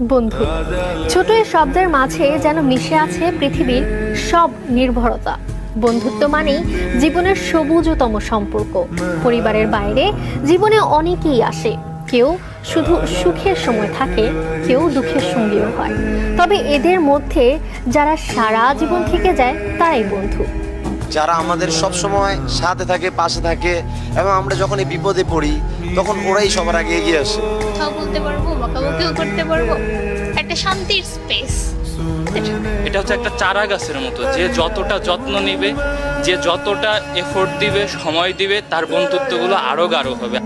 বন্ধু, ছোট এই শব্দের মাঝে যেন মিশে আছে পৃথিবীর সব নির্ভরতা। বন্ধুত্ব মানেই জীবনের সবুজতম সম্পর্ক। পরিবারের বাইরে জীবনে অনেকেই আসে, কেউ শুধু সুখের সময় থাকে, কেউ দুঃখের সঙ্গীও হয়। তবে এদের মধ্যে যারা সারা জীবন থেকে যায় তারাই বন্ধু। যারা আমাদের সব সময় সাথে থাকে, পাশে থাকে, এবং আমরা যখন এই বিপদে পড়ি তখন ওরাই সবার আগে এগিয়ে আসে। কথাও বলতে পারবো, বকাবকিও করতে পারবো, একটা শান্তির স্পেস। এটা হচ্ছে একটা চারা গাছের মতো, যে যতটা যত্ন নিবে, যে যতটা এফোর্ট দিবে, সময় দিবে, তার বন্ধুত্বগুলো আরো গাঢ় হবে।